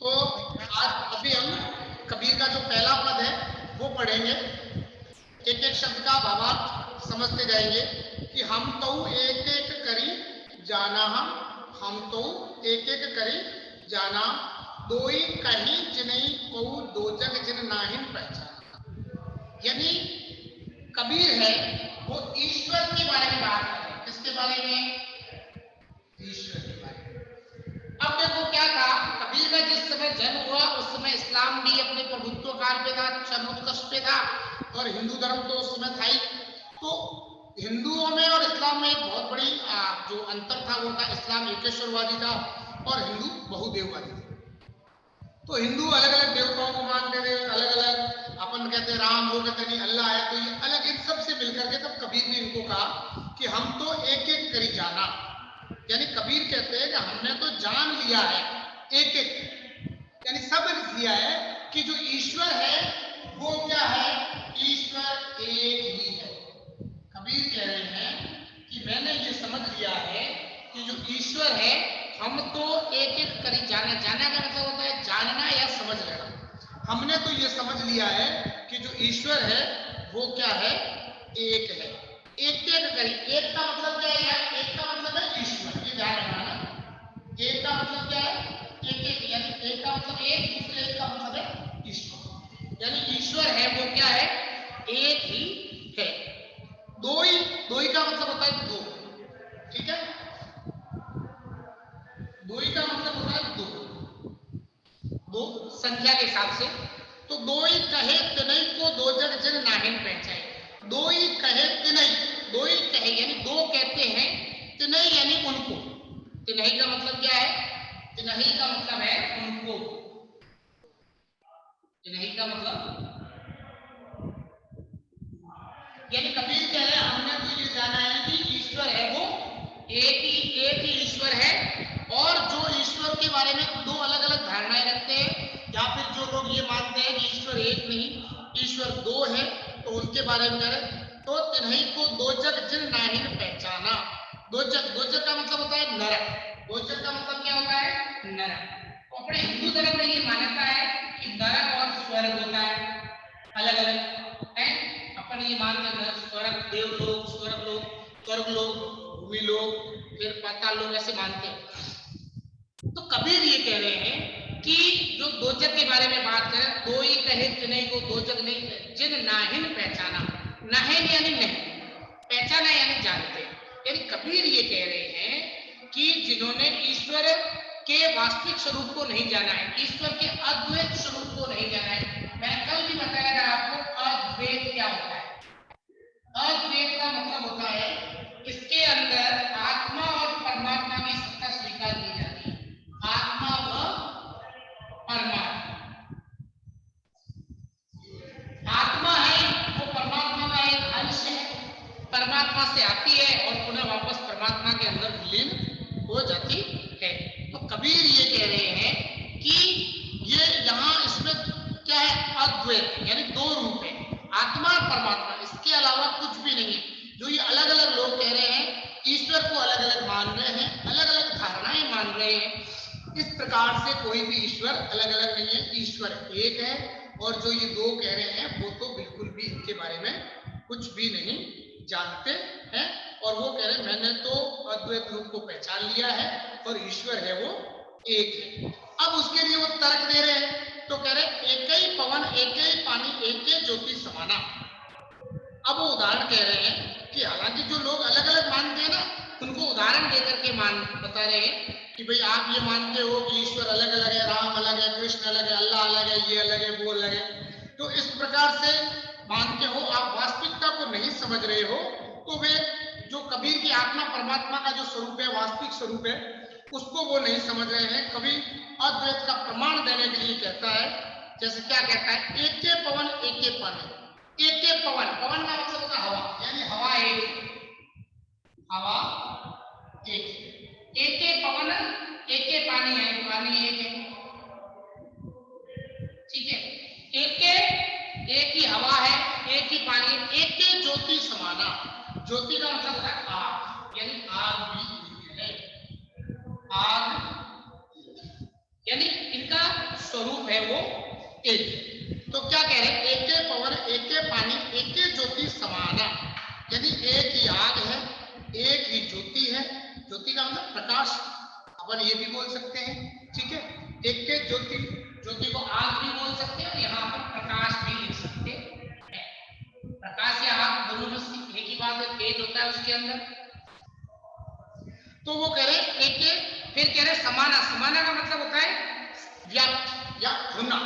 तो आज अभी हम कबीर का जो पहला पद है वो पढ़ेंगे, एक एक शब्द का भावार्थ समझते जाएंगे कि हम तो एक एक करी जाना, हम तो एक एक करी जाना, दोई कहीं जिनई को दो जग जिन नाहिन पहचाना। यानी कबीर है वो ईश्वर के बारे में बात कर रहे हैं। किसके बारे में? ईश्वर के बारे में। अब देखो क्या था, कबीर का जिस समय जन्म हुआ उस समय इस्लाम भी अपने प्रभुत्व काल पे था, चरमोत्कर्ष पे था, और हिंदू धर्म तो उस समय था ही। तो हिंदुओं में और इस्लाम में एक बहुत बड़ी जो अंतर था वो था, इस्लाम एकेश्वरवादी था और हिंदू बहुदेववादी थे। तो हिंदू अलग अलग देवताओं को मानते थे, अलग अलग, अपन कहते राम, वो कहते नहीं अल्लाह है, तो ये अलग, इन सब से मिलकर के तब कबीर ने इनको कहा कि हम तो एक एक करी जाना। यानी कबीर कहते हैं कि हमने तो जान लिया है एक एक, यानी सब लिया है कि जो ईश्वर है वो क्या है, ईश्वर एक ही है। कबीर कह रहे हैं कि मैंने ये समझ लिया है कि जो ईश्वर है हम तो एक एक करी जाना। जाना का मतलब होता है जानना या समझ लेना। हमने तो ये समझ लिया है कि जो ईश्वर है वो क्या है, एक है। एक एक करी, एक का मतलब क्या है यार, एक का मतलब है ईश्वर, ये ध्यान रखना ना। एक का मतलब क्या है, एक एक, यानी एक का मतलब एक, दूसरे एक का मतलब है ईश्वर। यानी ईश्वर है वो क्या है, एक ही है। दोई, दोई का मतलब होता है दो, ठीक है, दोई का मतलब होता है दो, दो संख्या के हिसाब से। तो दोई कहे तिनई को दो जग जिन नाहिन पहचाए। दोई कहे तिनई, दोई कहे यानी दो कहते हैं, तिनई यानी उनको। तिनई का मतलब क्या है, तिनई का मतलब है उनको, तिनई का मतलब, यानी कबीर कह रहे हैं हमने तो ये जाना है कि ईश्वर है वो एक ही ईश्वर है। और जो ईश्वर के बारे में दो अलग अलग धारणाएं रखते हैं, या फिर जो लोग ये मानते हैं कि ईश्वर एक नहीं ईश्वर दो है, तो उनके बारे में कह रहे तो तिन्ही को दो जग जिन नाहिन पहचाना। दो जग, दो जग का मतलब होता है नरक। दो जग का मतलब क्या होता है, नरक। तो अपने हिंदू धर्म में ये मान्यता है कि नरक और स्वर्ग होता है अलग अलग है। अपन ये मानते हैं स्वर्ग देवलोक, स्वर्ग लोक, स्वर्ग लोक, भूमि लोक, फिर पाताल लोक, ऐसे मानते हैं। तो कबीर ये कह रहे हैं कि जो दो जग के बारे में बात करें, दो ही कहे तिनई को दो जग नहीं जिन नाहिन पहचाना। नाहिन यानी नहीं, पहचाना यानी जानते। यानी कबीर ये कह रहे हैं कि जिन्होंने ईश्वर के वास्तविक स्वरूप को नहीं जाना है, ईश्वर के अद्वैत स्वरूप को नहीं जाना है। मैं कल भी बताया था आपको अद्वैत क्या होता है। अद्वैत का मतलब होता है इसके अंदर आत्मा और परमात्मा की सत्ता स्वीकार की जाती है। आत्मा व परमात्मा, आत्मा है वो परमात्मा का एक अंश है, परमात्मा से आती है और पुनः वापस परमात्मा के अंदर विलीन हो जाती है। तो कबीर ये कह रहे हैं कि ये यहाँ इसमें क्या है, अद्वैत यानी दो रूप है, आत्मा और परमात्मा, इसके अलावा कुछ भी नहीं है। जो ये अलग अलग लोग कह रहे हैं ईश्वर को अलग अलग मान रहे हैं, अलग अलग धारणाएं मान रहे हैं, इस प्रकार से कोई भी ईश्वर अलग अलग नहीं है, ईश्वर एक है। और जो ये दो कह रहे हैं वो तो बिल्कुल भी इनके बारे में कुछ भी नहीं जानते हैं। और वो कह रहे हैं मैंने तो अद्वैत रूप को पहचान लिया है और ईश्वर है वो एक है। अब उसके लिए वो तर्क दे रहे हैं, तो कह रहे एक ही पवन एक ही पानी एक ही ज्योति समाना। अब वो उदाहरण कह रहे हैं कि हालांकि जो लोग अलग अलग मानते हैं ना, उनको उदाहरण देकर के बता रहे हैं कि भाई आप ये मानते हो कि ईश्वर अलग अलग है, राम अलग है, कृष्ण अलग है, अल्लाह अलग है, ये अलग है, वो अलग है, तो इस प्रकार से मानते हो, आप वास्तविकता को नहीं समझ रहे हो। तो वे जो कबीर की आत्मा परमात्मा का जो स्वरूप है, वास्तविक स्वरूप है, उसको वो नहीं समझ रहे हैं। कबीर अद्वैत का प्रमाण देने के लिए कहता है, जैसे क्या कहता है, एक के पवन एक के पानी, एक के पवन, पवन का मतलब होता है हवा, यानी हवा एक, हवा एक के पवन एक के पानी है, पानी एक है, ठीक है, एक ही हवा है, एक ही पानी, एक के ज्योति समाना। ज्योति का मतलब होता है आग, यानी आग भी है, आग यानी इनका प्रकाश, अपन ये भी बोल सकते हैं, ठीक है। एक के ज्योति, ज्योति को आग भी बोल सकते हैं, यहाँ पर प्रकाश भी लिख सकते हैं। प्रकाश या आग दोनों में एक ही बात है, तेज होता है उसके अंदर। तो वो कह रहे एक के, फिर कह रहे समाना, समाना का मतलब होता है व्याप्त या होना,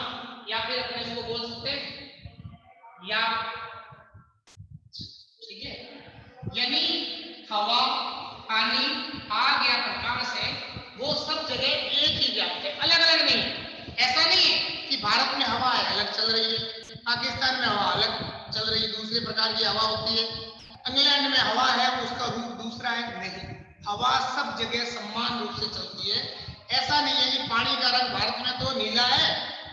या फिर अपने इसको बोल सकते हैं या, ठीक है। यानी हवा, पानी, आग या प्रकाश है, वो सब जगह एक ही व्याप्त है, अलग अलग नहीं। ऐसा नहीं है कि भारत में हवा है अलग चल रही है, पाकिस्तान में हवा अलग चल रही है, दूसरे प्रकार की हवा होती है, इंग्लैंड में हवा है उसका रूप दूसरा है, नहीं। हवा सब जगह समान रूप से चलती है। ऐसा नहीं है कि पानी का रंग भारत में तो नीला है,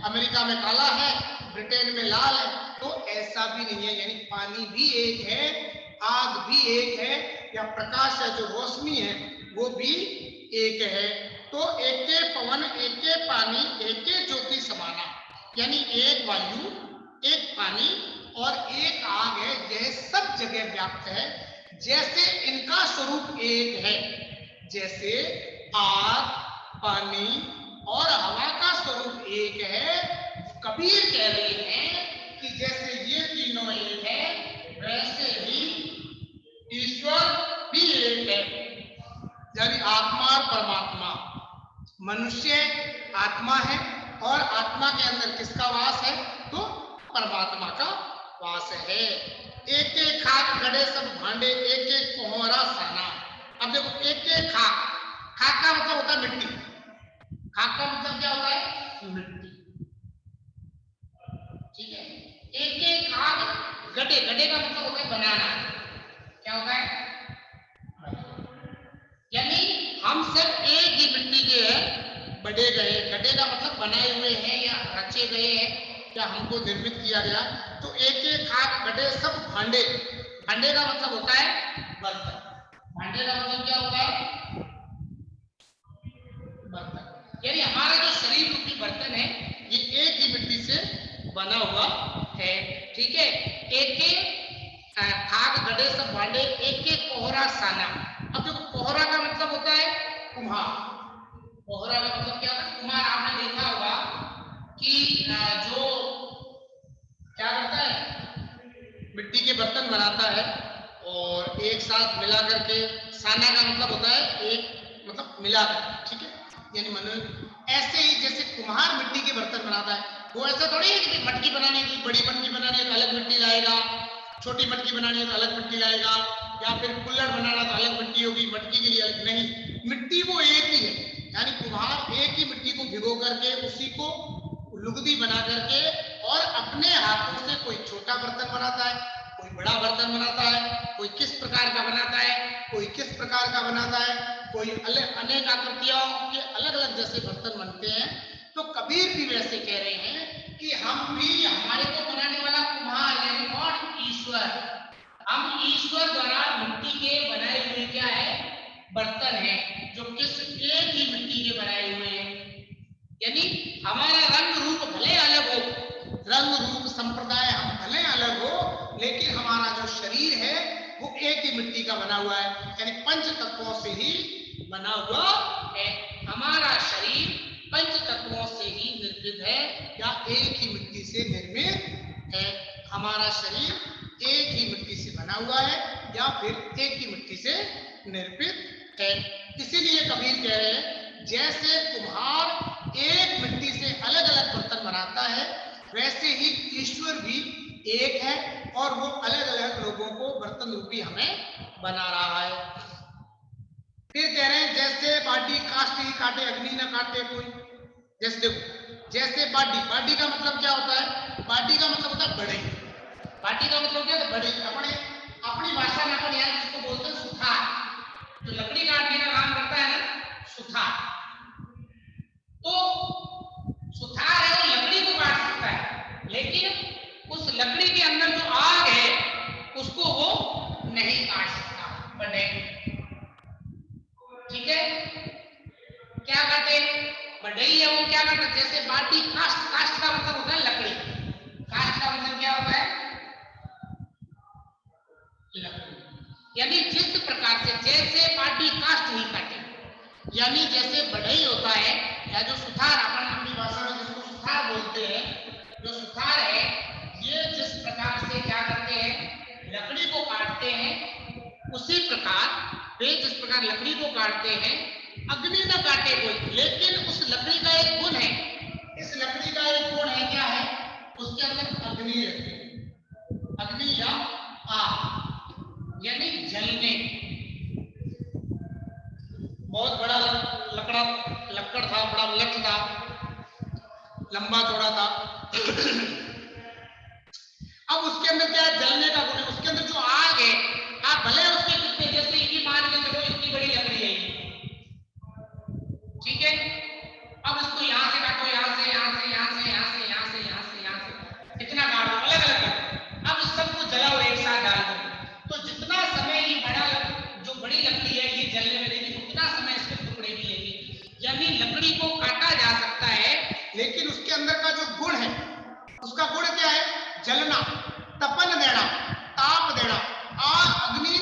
अमेरिका में काला है, ब्रिटेन में लाल है, तो ऐसा भी नहीं है। यानी पानी भी एक है, आग भी एक है, या प्रकाश है जो रोशनी है वो भी एक है। तो एके पवन, एके पानी, एके ज्योति समाना, यानी एक वायु, एक पानी और एक आग है, यह सब जगह व्याप्त है। जैसे इनका स्वरूप एक है, जैसे आग, पानी और हवा का स्वरूप एक है, कबीर कह रहे हैं कि जैसे ये तीनों एक है, वैसे ही ईश्वर भी एक है। यानी आत्मा और परमात्मा, मनुष्य आत्मा है और आत्मा के अंदर किसका वास है, तो परमात्मा का वास है। एक एक खाक गड़े सब भांडे, एक एक कोहरा साना। अब देखो एक एक खाक, खाक का मतलब होता है मिट्टी, खाक का मतलब क्या होता है, मिट्टी, ठीक है। एक एक खाक गड्ढे, गड्ढे का मतलब होता है बनाना, क्या होता है, यानी हम सब एक ही मिट्टी के हैं, बड़े गए, गड्ढे का मतलब बनाए हुए हैं या रचे गए हैं या हमको निर्मित किया गया। तो एक एक खाक गड्ढे सब भांडे, भांडे का मतलब होता है बर्तन, भांडे का मतलब क्या होता है, बर्तन। यानी हमारा जो शरीर रूपी बर्तन है ये एक ही मिट्टी से बना हुआ है, ठीक है। एक एक खाक गड्ढे सब भांडे, एक एक कोहरा साना। अब देखो कोहरा का मतलब होता है कुम्हार, कोहरा का मतलब क्या होता है, कुम्हार। आपने देखा होगा कि जो क्या करता है, मिट्टी के बर्तन बनाता है और एक साथ मिला करके, साना का मतलब होता है एक, मतलब मिला कर, ठीक है। यानी मन ऐसे ही जैसे कुम्हार मिट्टी के बर्तन बनाता है, वो ऐसा थोड़ी है कि मटकी बनाने की, बड़ी मटकी बनानी है तो अलग मिट्टी लाएगा, छोटी मटकी बनानी है तो अलग मिट्टी लाएगा, या फिर कुल्हड़ बनाना तो अलग मिट्टी होगी, मटकी के लिए अलग नहीं, मिट्टी वो एक ही है। यानी कुम्हार एक ही मिट्टी को भिगो करके उसी को लुगदी बना करके और अपने हाथों से कोई छोटा बर्तन बनाता है, कोई बड़ा बर्तन बनाता है, कोई किस प्रकार का बनाता है, कोई किस प्रकार का बनाता है, कोई अनेक आकृतियों के अलग अलग जैसे बर्तन बनते हैं। तो कबीर भी वैसे कह रहे हैं कि हम भी, हमारे को बनाने वाला कुम्हार यानी कौन, ईश्वर, हम ईश्वर द्वारा मिट्टी के बनाए हुए क्या है, बर्तन है, जो किस एक ही मिट्टी के बनाए हुए हैं। यानी हमारा रंग रूप भले अलग हो, रंग रूप संप्रदाय हम भले अलग हो, लेकिन हमारा जो शरीर है वो एक ही मिट्टी का बना हुआ है, यानी पंच तत्वों से ही बना हुआ है। हमारा शरीर पंच तत्वों से ही निर्मित है या एक ही मिट्टी से निर्मित है। हमारा शरीर एक ही मिट्टी से बना हुआ है या फिर एक ही मिट्टी से निर्मित है। इसीलिए कबीर कह रहे हैं जैसे कुम्हार एक मिट्टी से अलग अलग बर्तन बनाता है, वैसे ही ईश्वर भी एक है और वो अलग अलग लोगों को बर्तन रूपी हमें बना रहा है। फिर कह रहे हैं जैसे बाडी काष्ठ ही काटे, अग्नि न काटे कोई। जैसे देखो, जैसे बाडी, बाडी का मतलब क्या होता है, बाडी का मतलब होता है बड़े, बाडी का मतलब क्या है, बड़े। अपने अपनी भाषा में अपन यहाँ जिसको बोलते हैं सुथार, तो लकड़ी काटने का काम करता है ना सुथार, तो सुथार है वो लकड़ी को काट सकता है, लेकिन उस लकड़ी के अंदर जो आग है उसको वो नहीं काट सकता, बड़े, ठीक है। क्या काटे, बढ़ई है वो क्या करता है, जैसे बाटी काष्ठ, काष्ठ का मतलब होता है लकड़ी, काष्ठ का मतलब क्या होता है, लकड़ी। यानी जिस प्रकार से जैसे बाटी काष्ठ ही काटे, यानी जैसे बढ़ई होता है या जो सुथार, अपन अपनी भाषा में जिसको सुथार बोलते हैं, जो सुथार है ये जिस प्रकार से क्या करते हैं, लकड़ी को काटते हैं, उसी प्रकार वे जिस प्रकार लकड़ी को काटते हैं, अग्नि न काटे कोई, लेकिन उस लकड़ी का एक गुण है, इस लकड़ी का एक गुण है, क्या है, उसके अंदर अग्नि रहती है, अग्नि या आग, यानी जलने। बहुत बड़ा लक्कड़ था, बड़ा लठ था, लंबा चौड़ा था। अब उसके अंदर क्या है, जलने का गुण है, उसके अंदर जो आग है, आप भले उसके कितने, जैसे ये मान के चलो इतनी बड़ी लकड़ी है, ठीक है, अब इसको यहां से काटो, यहां से, यहां से, यहां से, यहां से, यहां से, यहां से, यहां से, कितना काटो, अलग अलग काटो। अब इस सबको जलाओ एक साथ डाल दो, तो जितना समय ये बड़ा जो बड़ी लकड़ी है ये जलने में लेगी, उतना समय इसके टुकड़े भी लेगी। यानी लकड़ी को काटा जा सकता है, लेकिन उसके अंदर का जो गुण है, उसका गुण क्या है, जलना, तपन देना, ताप देना, अग्नि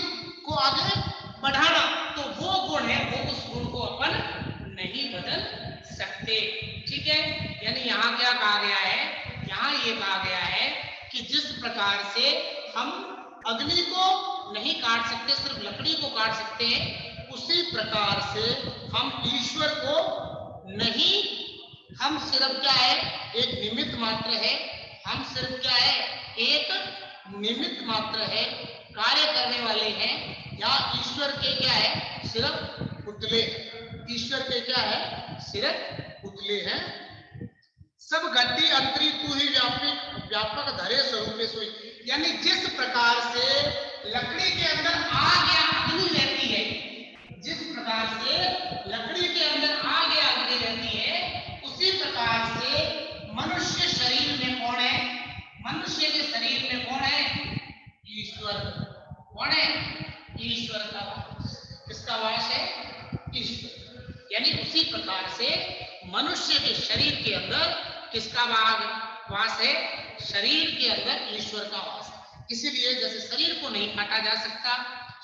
को आगे बढ़ाना, तो वो गुण है, वो उस गुण को अपन नहीं बदल सकते, ठीक है। यानी यहाँ क्या कहा गया है, यहाँ ये कहा गया है कि जिस प्रकार से हम अग्नि को नहीं काट सकते, सिर्फ लकड़ी को काट सकते हैं, उसी प्रकार से हम ईश्वर को नहीं, हम सिर्फ क्या है, एक निमित्त मात्र है, हम सिर्फ क्या है, एक निमित्त मात्र है, कार्य करने वाले हैं, या ईश्वर के क्या है, सिर्फ पुतले, ईश्वर के क्या है, सिर्फ पुतले हैं। सब घटी अंतरी तू ही व्यापक धरे स्वरूपे सोई, यानी जिस प्रकार से लकड़ी के अंदर आग या अग्नि रहती है, जिस प्रकार से लकड़ी के अंदर आग या अग्नि रहती है, उसी प्रकार से मनुष्य शरीर में कौन है, मनुष्य के शरीर में कौन है, ईश्वर। कौन है, ईश्वर का वास, किसका वास है, ईश्वर। यानी उसी प्रकार से मनुष्य के शरीर के अंदर किसका वास है, शरीर के अंदर ईश्वर का वास है। इसीलिए जैसे शरीर को नहीं काटा जा सकता,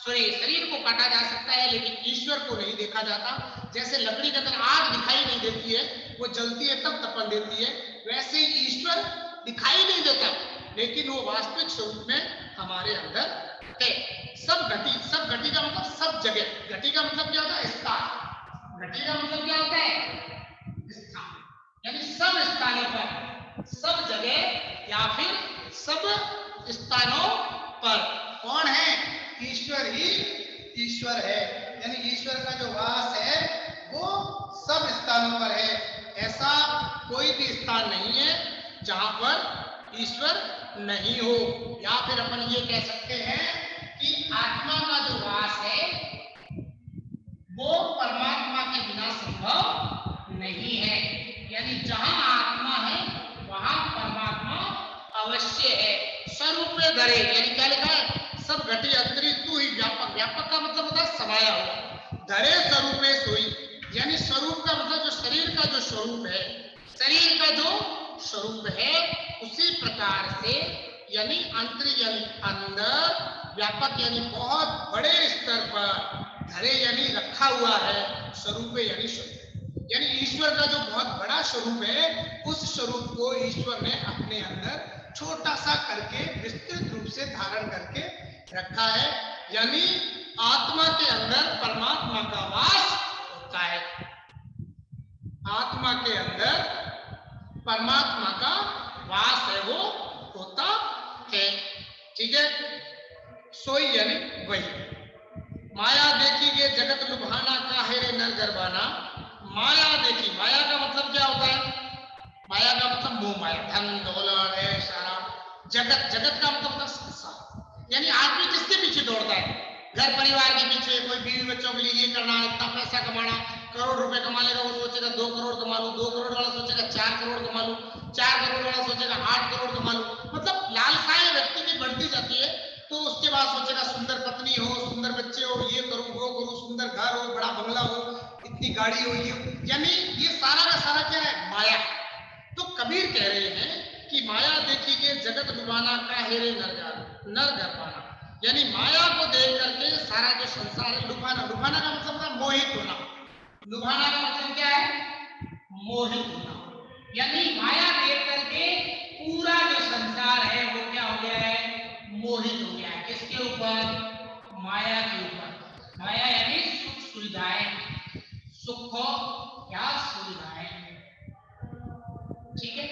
शरीर को काटा जा सकता है, लेकिन ईश्वर को नहीं देखा जाता। जैसे लकड़ी के अंदर आग दिखाई नहीं देती है, वो जलती है तब तपन देती है, वैसे ही ईश्वर दिखाई नहीं देता, लेकिन वो वास्तविक स्वरूप में हमारे अंदर है। सब घटी का मतलब सब जगह, घटी का मतलब क्या होता है, स्थान, घटी का मतलब क्या होता है, स्थान, यानी सब स्थानों पर, सब जगह या फिर सब स्थानों पर कौन है, ईश्वर ही ईश्वर है। यानी ईश्वर का जो वास है वो सब स्थानों पर है, ऐसा कोई भी स्थान नहीं है जहां पर ईश्वर नहीं हो। या फिर अपन ये कह सकते हैं कि आत्मा का जो वास है वो परमात्मा के बिना संभव नहीं है। यानी जहां आत्मा है वहां परमात्मा अवश्य है। स्वरूप धरे, यानी क्या लिखा है, सब घटी अंतरी तू ही व्यापक, व्यापक का मतलब होता है समाया हुआ, धरे स्वरूपे सोई, यानी स्वरूप का मतलब जो शरीर का जो स्वरूप है, शरीर का जो स्वरूप है उसी प्रकार से, यानी अंतरी यानी अंदर, व्यापक यानी बहुत बड़े स्तर पर, धरे यानी रखा हुआ है, स्वरूप यानी स्वरूप, यानी ईश्वर का जो बहुत बड़ा स्वरूप है, उस स्वरूप को ईश्वर ने अपने अंदर छोटा सा करके विस्तृत रूप से धारण करके रखा है। यानी आत्मा के अंदर परमात्मा का वास होता है, आत्मा के अंदर परमात्मा का वास है, वो होता है, ठीक है। सोई यानी वही, माया देखी के जगत लुभाना काहे रे नर गरबाना, माया देखी, माया का मतलब क्या होता है, माया का मतलब मोह माया, धन दौलत है सारा, जगत, जगत का मतलब संसार, यानी आदमी किसके पीछे दौड़ता है, घर परिवार के पीछे, कोई बीवी बच्चों के लिए ये करना, इतना पैसा कमाना, करोड़ रुपए कमा लेगा वो सोचेगा 2 करोड़ कमा लूं, 2 करोड़ वाला सोचेगा 4 करोड़ कमा लूं, 4 करोड़ वाला सोचेगा 8 करोड़ कमा लूं, मतलब लालसाएं व्यक्ति की बढ़ती जाती है। तो उसके बाद सोचेगा सुंदर पत्नी हो, सुंदर बच्चे हो, ये करूं वो करूं, सुंदर घर हो, बड़ा बंगला हो, इतनी गाड़ी हो, ये, यानी ये सारा का सारा क्या है, माया। तो कबीर कह रहे हैं कि माया देखी के जगत डुबाना काहे रे नर गरबाना, यानी माया को देख करके सारा जो संसार है, लुभाना, लुभाना का मतलब होता है मोहित होना, लुभाना का मतलब क्या है? मोहित होना। यानी माया देख करके पूरा जो संसार है वो क्या हो गया है? मोहित हो गया है। किसके ऊपर? माया के ऊपर। माया यानी सुख सुविधाएं, सुख या सुविधाएं, ठीक है,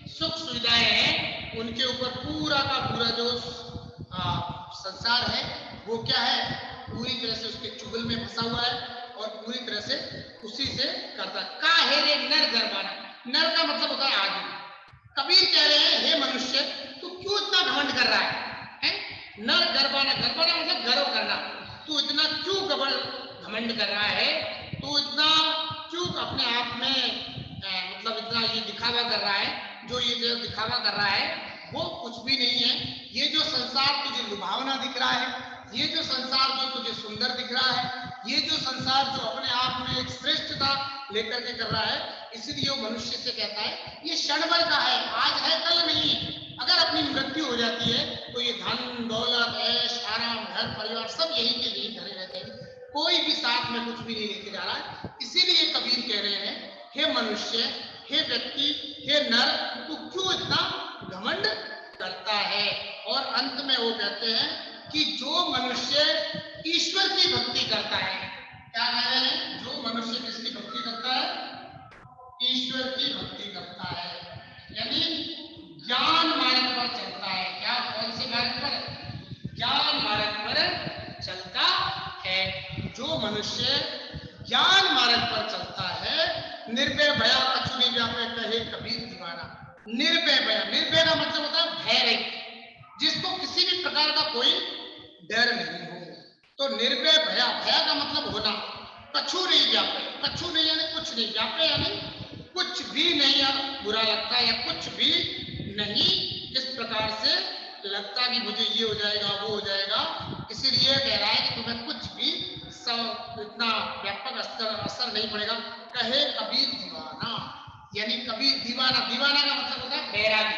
सुख सुविधाएं हैं, उनके ऊपर पूरा का पूरा जो संसार है वो क्या है? पूरी तरह से उसके चुगल में फंसा हुआ है और पूरी तरह से उसी से करता है। काहे रे नर गर्वाना, नर का मतलब होता है आदमी। कबीर कह रहे हैं हे मनुष्य, तू क्यों इतना घमंड कर रहा है? नर गर्वाना, गर्वाना मतलब गर्व करना। तू इतना क्यों घमंड कर रहा है? तू इतना क्यों अपने आप में मतलब इतना ये दिखावा कर रहा है? जो ये जो दिखावा कर रहा है वो कुछ भी नहीं है। ये जो संसार तुझे लुभावना दिख रहा है, ये जो संसार जो तुझे सुंदर दिख रहा है, ये जो संसार जो अपने आप में एक श्रेष्ठता लेकर के कर रहा है, इसलिए वो मनुष्य से कहता है ये क्षण भर का है, आज है कल नहीं है। अगर अपनी मृत्यु हो जाती है तो ये धन दौलत ऐश आराम घर परिवार सब यही के लिए धरे रहते हैं, कोई भी साथ में कुछ भी नहीं लेके जा रहा है। इसीलिए कबीर कह रहे हैं हे मनुष्य, हे व्यक्ति, हे नर, तू क्यों इतना घमंड करता है? और अंत में वो कहते हैं कि जो मनुष्य ईश्वर की भक्ति करता है, क्या कह रहे हैं? जो मनुष्य किसकी भक्ति करता है? ईश्वर की भक्ति करता है, यानी ज्ञान मार्ग पर चलता है। क्या? कौन से मार्ग पर? ज्ञान मार्ग पर चलता है। जो मनुष्य ज्ञान मार्ग पर चलता है, निर्भय भया कछु नहीं व्यापे कहे कबीर दीवाना। निर्भय भया, निर्भय का मतलब होता है भय रहित, जिसको किसी भी प्रकार का कोई डर नहीं हो। तो निर्भय भया, भया का मतलब होना, कछु नहीं व्यापे, कछु नहीं यानी कुछ नहीं, व्यापे यानी कुछ भी नहीं बुरा लगता या कुछ भी नहीं इस प्रकार से लगता कि मुझे ये हो जाएगा वो हो जाएगा। इसीलिए कह रहा है कि तुम्हें कुछ भी इतना व्यापक असर नहीं पड़ेगा। कहे कबीर दीवाना, यानी कबीर दीवाना, दीवाना का मतलब होता है बैरागी।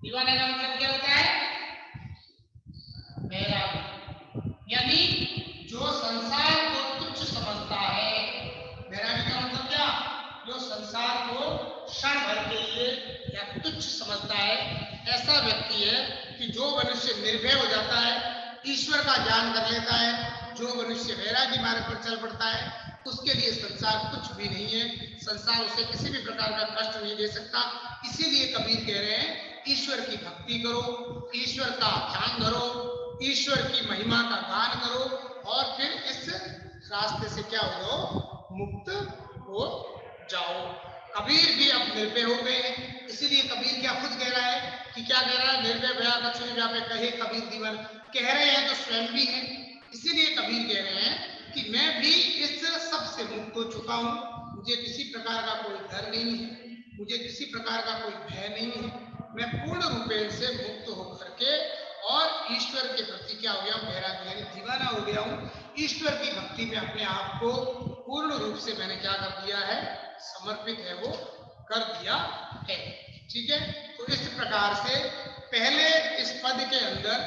दीवाना का मतलब क्या होता है? बैरागी, यानी जो संसार को तुच्छ समझता है। बैरागी का मतलब क्या? जो संसार को क्षण भर के लिए या तुच्छ समझता है, ऐसा व्यक्ति है कि जो मनुष्य निर्भय हो जाता है, ईश्वर का ज्ञान कर लेता है, जो मनुष्य वैरागी मार्ग पर चल पड़ता है, उसके लिए संसार कुछ भी नहीं है। संसार उसे किसी भी प्रकार का कष्ट नहीं दे सकता। इसीलिए कबीर कह रहे हैं ईश्वर की भक्ति करो, ईश्वर का ध्यान धरो, ईश्वर की महिमा का गान करो और फिर इस रास्ते से क्या हो जाओ? मुक्त हो जाओ। कबीर भी अब निर्भय हो गए हैं, इसीलिए कबीर क्या खुद कह रहा है कि क्या कह रहा है? निर्भय भया कछु नहीं व्यापे कहे कबीर दीवान। कह रहे हैं तो स्वयं भी है। इसीलिए कबीर कह रहे हैं कि मैं भी इस सब से मुक्त हो चुका हूँ, मुझे किसी प्रकार का कोई डर नहीं है, मुझे किसी प्रकार का कोई भय नहीं है। मैं पूर्ण रूपेण से मुक्त होकर के और ईश्वर के प्रति क्या हो गया? बैरागी यानी दीवाना हो गया हूँ। ईश्वर की भक्ति में अपने आप को पूर्ण रूप से मैंने क्या कर दिया है? समर्पित है वो कर दिया है। ठीक है, तो इस प्रकार से पहले इस पद के अंदर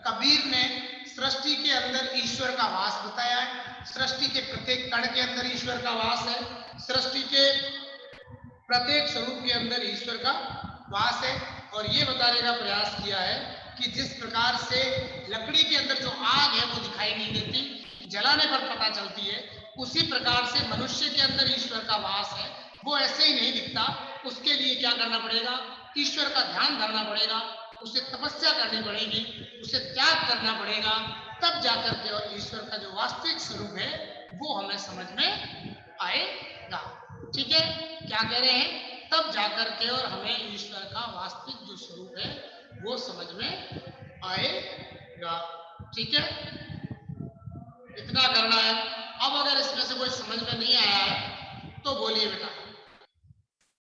कबीर ने सृष्टि के अंदर ईश्वर का वास बताया है। सृष्टि के प्रत्येक कण के अंदर ईश्वर का वास है, सृष्टि के प्रत्येक स्वरूप के अंदर ईश्वर का वास है। और ये बताने का प्रयास किया है कि जिस प्रकार से लकड़ी के अंदर जो आग है वो दिखाई नहीं देती, जलाने पर पता चलती है, उसी प्रकार से मनुष्य के अंदर ईश्वर का वास है, वो ऐसे ही नहीं दिखता। उसके लिए क्या करना पड़ेगा? ईश्वर का ध्यान धरना पड़ेगा, उसे तपस्या करनी पड़ेगी, उसे त्याग करना पड़ेगा, तब जाकर के और ईश्वर का जो वास्तविक स्वरूप है वो हमें समझ में आएगा। ठीक है, क्या कह रहे हैं? तब जाकर के और हमें ईश्वर का वास्तविक जो स्वरूप है वो समझ में आएगा। ठीक है, इतना करना है। अब अगर इसमें से कोई समझ में नहीं आया है तो बोलिए बेटा।